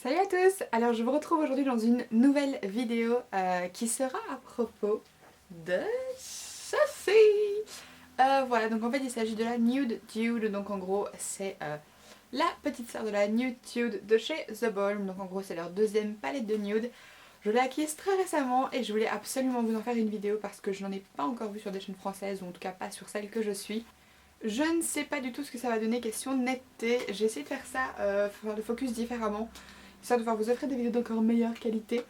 Salut à tous! Alors je vous retrouve aujourd'hui dans une nouvelle vidéo qui sera à propos de ceci. Voilà, donc en fait il s'agit de la Nude Dude, donc en gros c'est la petite sœur de la Nude Dude de chez The Balm, donc en gros c'est leur deuxième palette de nude. Je l'ai acquise très récemment et je voulais absolument vous en faire une vidéo parce que je n'en ai pas encore vu sur des chaînes françaises, ou en tout cas pas sur celle que je suis. Je ne sais pas du tout ce que ça va donner question netteté, j'ai essayé de faire ça, faire le focus différemment, histoire de pouvoir vous offrir des vidéos d'encore meilleure qualité.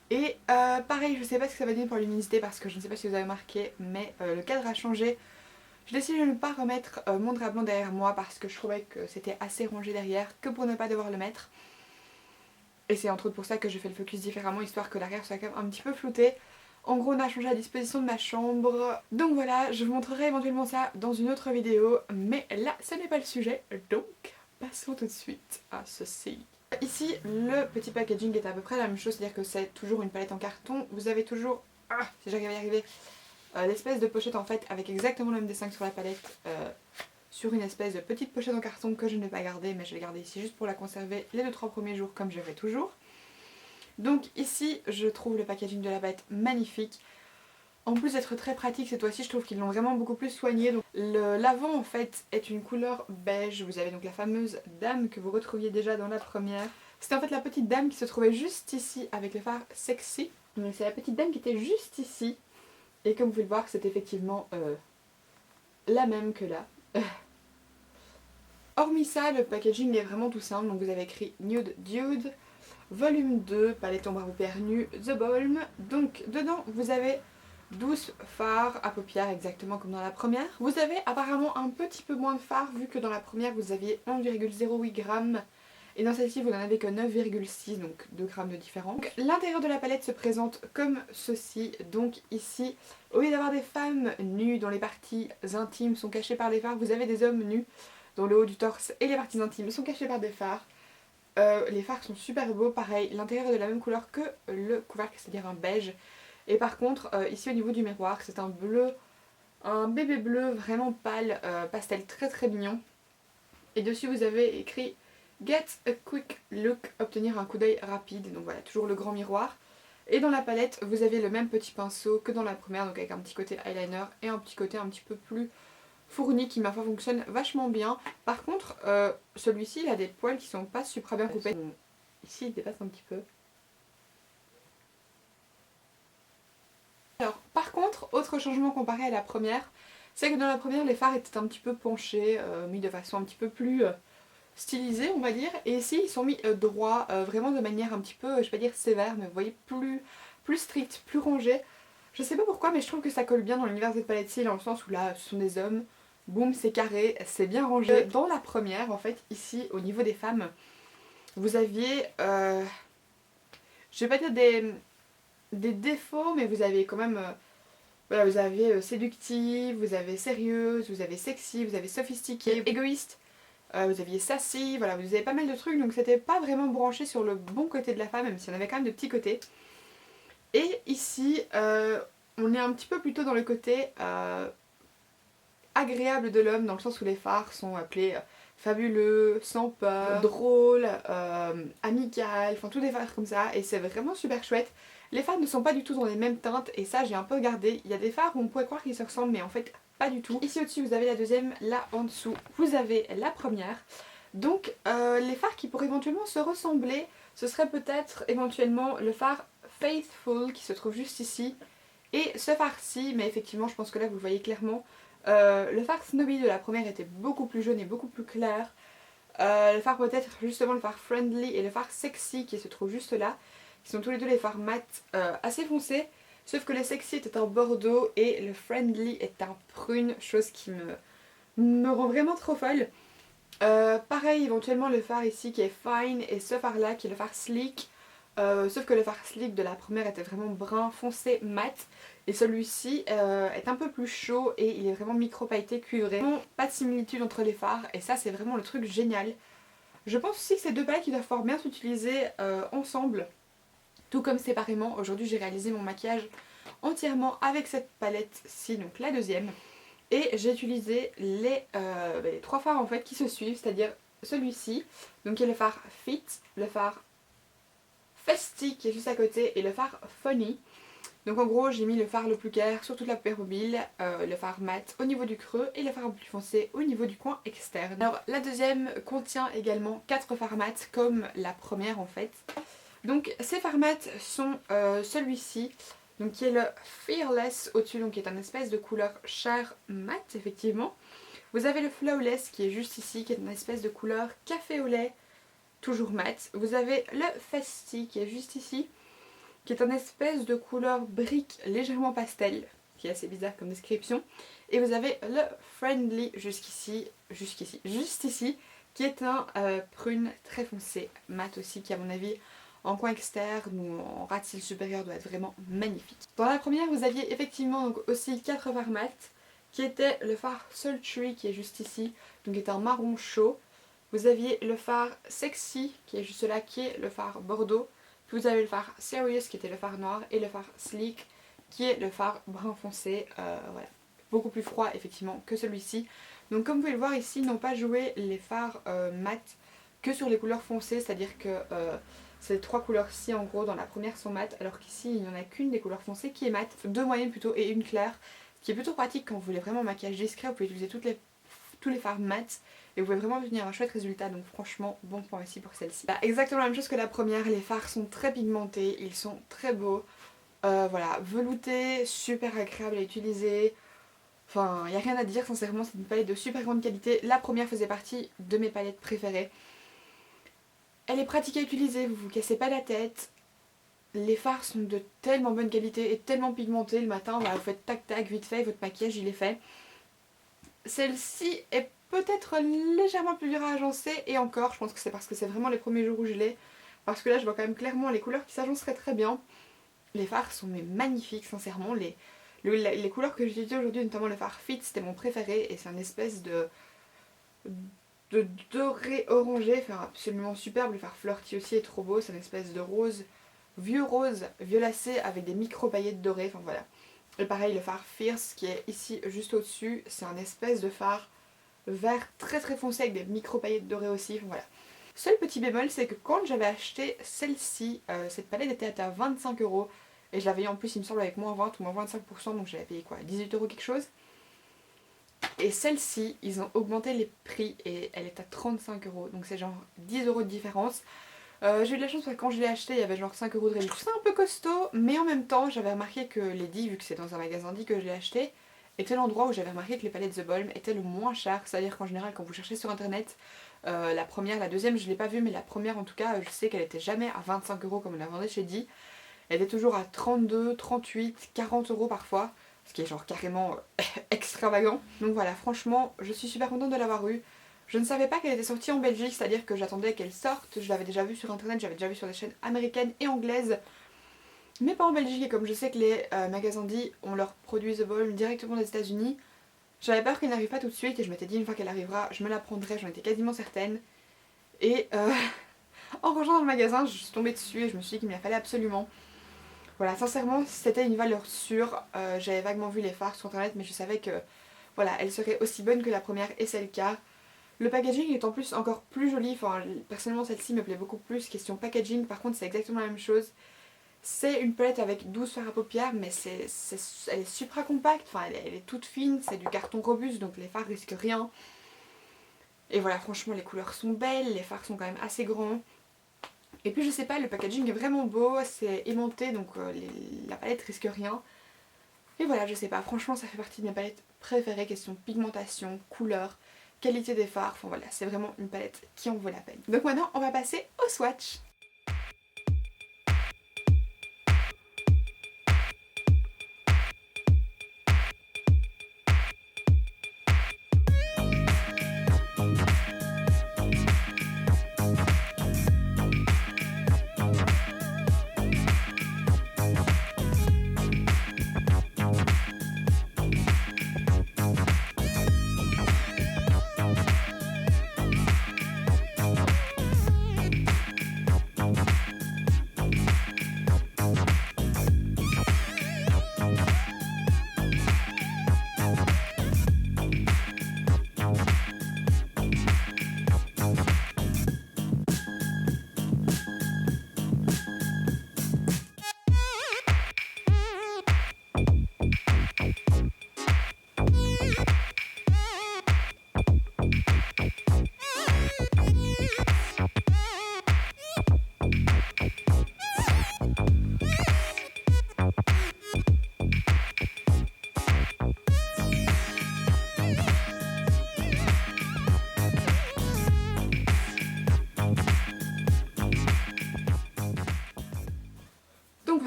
Et pareil, je sais pas ce que ça va donner pour la luminosité parce que je ne sais pas si vous avez remarqué, mais le cadre a changé. J'ai décidé de ne pas remettre mon drap blanc derrière moi parce que je trouvais que c'était assez rangé derrière que pour ne pas devoir le mettre. Et c'est entre autres pour ça que je fais le focus différemment, histoire que l'arrière soit quand même un petit peu flouté. En gros, on a changé la disposition de ma chambre. Donc voilà, je vous montrerai éventuellement ça dans une autre vidéo. Mais là, ce n'est pas le sujet. Donc, passons tout de suite à ceci. Ici, le petit packaging est à peu près la même chose. C'est-à-dire que c'est toujours une palette en carton. Vous avez toujours, si j'arrive à y arriver, l'espèce de pochette en fait avec exactement le même dessin que sur la palette. Sur une espèce de petite pochette en carton que je ne vais pas garder, mais je vais garder ici juste pour la conserver les 2-3 premiers jours comme je fais toujours. Donc ici je trouve le packaging de la palette magnifique. En plus d'être très pratique cette fois-ci, je trouve qu'ils l'ont vraiment beaucoup plus soigné. Donc l'avant en fait est une couleur beige. Vous avez donc la fameuse dame que vous retrouviez déjà dans la première. C'était en fait la petite dame qui se trouvait juste ici avec le fard sexy. Donc c'est la petite dame qui était juste ici. Et comme vous pouvez le voir, c'est effectivement la même que là. Hormis ça, le packaging est vraiment tout simple. Donc vous avez écrit Nude Dude, volume 2, palette ombre à paupières nues, The Balm. Donc dedans vous avez 12 fards à paupières exactement comme dans la première. Vous avez apparemment un petit peu moins de fards vu que dans la première vous aviez 1,08 g et dans celle-ci vous n'en avez que 9,6, donc 2 grammes de différence. L'intérieur de la palette se présente comme ceci. Donc ici, au lieu d'avoir des femmes nues dont les parties intimes sont cachées par des fards, vous avez des hommes nus dont le haut du torse et les parties intimes sont cachées par des fards. Les fards sont super beaux, pareil, l'intérieur est de la même couleur que le couvercle, c'est-à-dire un beige. Et par contre, ici au niveau du miroir, c'est un bleu, un bébé bleu vraiment pâle, pastel très très mignon. Et dessus vous avez écrit Get a quick look, obtenir un coup d'œil rapide. Donc voilà, toujours le grand miroir. Et dans la palette, vous avez le même petit pinceau que dans la première, donc avec un petit côté eyeliner et un petit côté un petit peu plus fourni qui ma foi fonctionne vachement bien. Par contre, celui-ci il a des poils qui sont pas super bien coupés. Ici il dépasse un petit peu. Alors, par contre, autre changement comparé à la première, c'est que dans la première, les fards étaient un petit peu penchés, mis de façon un petit peu plus stylisée, on va dire. Et ici, ils sont mis droits, vraiment de manière un petit peu, je vais pas dire sévère, mais vous voyez, plus strict, plus rangé. Je sais pas pourquoi, mais je trouve que ça colle bien dans l'univers de cette palette-ci, dans le sens où là, ce sont des hommes, boum, c'est carré, c'est bien rangé. Dans la première, en fait, ici, au niveau des femmes, vous aviez, je vais pas dire des défauts, mais vous avez quand même, voilà, vous avez séductive, vous avez sérieuse, vous avez sexy, vous avez sophistiquée, égoïste, vous aviez sassy, voilà, vous avez pas mal de trucs, donc c'était pas vraiment branché sur le bon côté de la femme, même si on avait quand même de petits côtés. Et ici, on est un petit peu plutôt dans le côté agréable de l'homme, dans le sens où les fards sont appelés fabuleux, sans peur, drôle, amical, enfin tous des fards comme ça, et c'est vraiment super chouette. Les fards ne sont pas du tout dans les mêmes teintes, et ça j'ai un peu regardé. Il y a des fards où on pourrait croire qu'ils se ressemblent, mais en fait pas du tout. Ici au-dessus vous avez la deuxième, là en dessous vous avez la première. Donc les fards qui pourraient éventuellement se ressembler, ce serait peut-être éventuellement le fard Faithful qui se trouve juste ici, et ce fard-ci, mais effectivement je pense que là vous le voyez clairement. Le fard Snowy de la première était beaucoup plus jaune et beaucoup plus clair. Le fard peut-être justement le fard Friendly et le fard Sexy qui se trouve juste là, qui sont tous les deux les fards mat assez foncés, sauf que le Sexy était un bordeaux et le Friendly est un prune, chose qui me rend vraiment trop folle. Pareil éventuellement le fard ici qui est Fine et ce fard là qui est le fard Sleek. Sauf que le fard Sleek de la première était vraiment brun foncé mat et celui-ci est un peu plus chaud et il est vraiment micro pailleté cuivré. Vraiment pas de similitude entre les fards et ça c'est vraiment le truc génial. Je pense aussi que ces deux palettes qui doivent fort bien s'utiliser ensemble, tout comme séparément. Aujourd'hui j'ai réalisé mon maquillage entièrement avec cette palette-ci, donc la deuxième. Et j'ai utilisé les 3 fards en fait qui se suivent, c'est-à-dire celui-ci, donc qui est le fard Fit, le fard Festy qui est juste à côté et le phare Funny. Donc en gros j'ai mis le phare le plus clair sur toute la paupière mobile, le phare mat au niveau du creux et le phare un peu plus foncé au niveau du coin externe. Alors la deuxième contient également 4 fards mat comme la première en fait. Donc ces fards mat sont celui-ci, donc qui est le Fearless au-dessus, donc qui est un espèce de couleur chair mat effectivement. Vous avez le Flawless qui est juste ici, qui est une espèce de couleur café au lait, toujours mat. Vous avez le Festy qui est juste ici, qui est une espèce de couleur brique légèrement pastel, qui est assez bizarre comme description. Et vous avez le Friendly jusqu'ici, juste ici, qui est un prune très foncé, mat aussi, qui à mon avis en coin externe ou en ras de cils supérieur doit être vraiment magnifique. Dans la première vous aviez effectivement donc aussi 4 fards mat, qui était le phare Sultry qui est juste ici, donc qui est un marron chaud. Vous aviez le phare Sexy qui est juste là, qui est le phare Bordeaux. Vous avez le phare Serious qui était le phare noir et le phare Sleek qui est le phare brun foncé, voilà. Beaucoup plus froid effectivement que celui-ci. Donc comme vous pouvez le voir ici, ils n'ont pas joué les phares mat que sur les couleurs foncées, c'est-à-dire que ces 3 couleurs-ci en gros dans la première sont mat, alors qu'ici il n'y en a qu'une des couleurs foncées qui est mat, 2 moyennes plutôt et une claire, ce qui est plutôt pratique quand vous voulez vraiment un maquillage discret, vous pouvez utiliser tous les fards mat et vous pouvez vraiment obtenir un chouette résultat, donc franchement bon point aussi pour celle-ci. Exactement la même chose que la première, les fards sont très pigmentés, ils sont très beaux, voilà, veloutés, super agréables à utiliser, enfin il n'y a rien à dire sincèrement, c'est une palette de super grande qualité, la première faisait partie de mes palettes préférées. Elle est pratique à utiliser, vous vous cassez pas la tête, les fards sont de tellement bonne qualité et tellement pigmentés, le matin voilà, vous faites tac tac vite fait, votre maquillage il est fait. Celle-ci est peut-être légèrement plus dure à agencer et encore je pense que c'est parce que c'est vraiment les premiers jours où je l'ai, parce que là je vois quand même clairement les couleurs qui s'agenceraient très bien. Les fards sont mais magnifiques sincèrement, les couleurs que j'utilise aujourd'hui, notamment le fard Fit, c'était mon préféré et c'est un espèce de doré orangé, enfin absolument superbe. Le fard Flirty aussi est trop beau, c'est une espèce de rose, vieux rose violacé avec des micro paillettes dorées, enfin voilà. Et pareil le fard Fierce qui est ici juste au dessus, c'est un espèce de fard vert très très foncé avec des micro paillettes dorées aussi, enfin voilà. Seul petit bémol c'est que quand j'avais acheté celle-ci, cette palette était à 25 € et je l'avais eu en plus il me semble avec moins 20 ou moins 25%, donc j'avais payé quoi, 18 € quelque chose. Et celle-ci, ils ont augmenté les prix et elle est à 35 €, donc c'est genre 10 € de différence. J'ai eu de la chance parce que quand je l'ai acheté, il y avait genre 5 € de réduction. C'est un peu costaud, mais en même temps, j'avais remarqué que les D, vu que c'est dans un magasin D que je l'ai acheté, était l'endroit où j'avais remarqué que les palettes The Balm étaient le moins chères. C'est-à-dire qu'en général, quand vous cherchez sur internet, la première, la deuxième, je ne l'ai pas vue, mais la première en tout cas, je sais qu'elle était jamais à 25 € comme on la vendait chez D. Elle était toujours à 32, 38, 40 € parfois. Ce qui est genre carrément extravagant. Donc voilà, franchement, je suis super contente de l'avoir eue. Je ne savais pas qu'elle était sortie en Belgique, c'est-à-dire que j'attendais qu'elle sorte. Je l'avais déjà vue sur internet, j'avais déjà vu sur des chaînes américaines et anglaises. Mais pas en Belgique, et comme je sais que les magasins D ont leurs produits The Balm directement des États-Unis, j'avais peur qu'elle n'arrive pas tout de suite et je m'étais dit une fois qu'elle arrivera, je me la prendrai, j'en étais quasiment certaine. Et en rangeant dans le magasin, je suis tombée dessus et je me suis dit qu'il me la fallait absolument. Voilà, sincèrement, c'était une valeur sûre. J'avais vaguement vu les fards sur internet, mais je savais que voilà, elle serait aussi bonne que la première et c'est le cas. Le packaging est en plus encore plus joli. Enfin, personnellement, celle-ci me plaît beaucoup plus. Question packaging, par contre, c'est exactement la même chose. C'est une palette avec 12 fards à paupières, mais elle est super compacte. Enfin, elle est toute fine. C'est du carton robuste, donc les fards risquent rien. Et voilà, franchement, les couleurs sont belles. Les fards sont quand même assez grands. Et puis je sais pas, le packaging est vraiment beau, c'est aimanté donc la palette risque rien. Et voilà, je sais pas, franchement ça fait partie de mes palettes préférées, question pigmentation, couleur, qualité des fards, enfin voilà, c'est vraiment une palette qui en vaut la peine. Donc maintenant on va passer au swatch.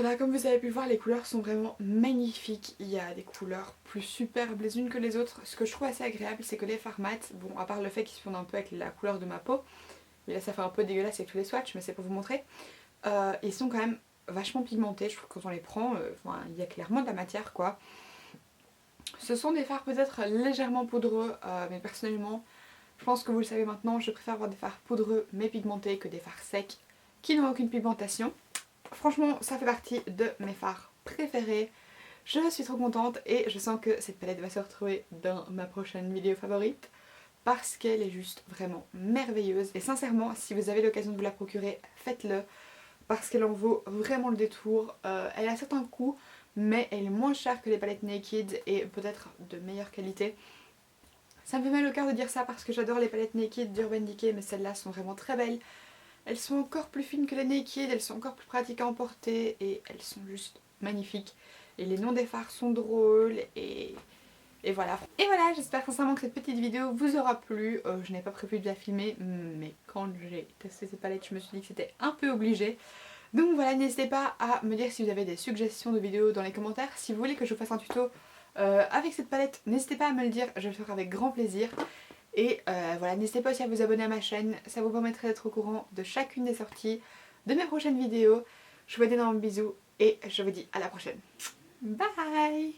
Voilà, comme vous avez pu le voir, les couleurs sont vraiment magnifiques. Il y a des couleurs plus superbes les unes que les autres. Ce que je trouve assez agréable, c'est que les fards mat, bon, à part le fait qu'ils se fondent un peu avec la couleur de ma peau, mais là ça fait un peu dégueulasse avec tous les swatchs, mais c'est pour vous montrer, ils sont quand même vachement pigmentés. Je trouve que quand on les prend, il y a clairement de la matière quoi. Ce sont des fards peut-être légèrement poudreux, mais personnellement, je pense que vous le savez maintenant, je préfère avoir des fards poudreux mais pigmentés que des fards secs qui n'ont aucune pigmentation. Franchement, ça fait partie de mes fards préférés. Je suis trop contente et je sens que cette palette va se retrouver dans ma prochaine vidéo favorite parce qu'elle est juste vraiment merveilleuse. Et sincèrement, si vous avez l'occasion de vous la procurer, faites-le parce qu'elle en vaut vraiment le détour. Elle a certains coûts, mais elle est moins chère que les palettes Naked et peut-être de meilleure qualité. Ça me fait mal au cœur de dire ça parce que j'adore les palettes Naked d'Urban Decay, mais celles-là sont vraiment très belles. Elles sont encore plus fines que les Naked, elles sont encore plus pratiques à emporter et elles sont juste magnifiques. Et les noms des fards sont drôles et voilà. Et voilà, j'espère sincèrement que cette petite vidéo vous aura plu. Je n'ai pas prévu de la filmer, mais quand j'ai testé ces palettes, je me suis dit que c'était un peu obligé. Donc voilà, n'hésitez pas à me dire si vous avez des suggestions de vidéos dans les commentaires. Si vous voulez que je vous fasse un tuto avec cette palette, n'hésitez pas à me le dire, je le ferai avec grand plaisir. Et voilà, n'hésitez pas aussi à vous abonner à ma chaîne, ça vous permettrait d'être au courant de chacune des sorties de mes prochaines vidéos. Je vous fais d'énormes bisous et je vous dis à la prochaine. Bye!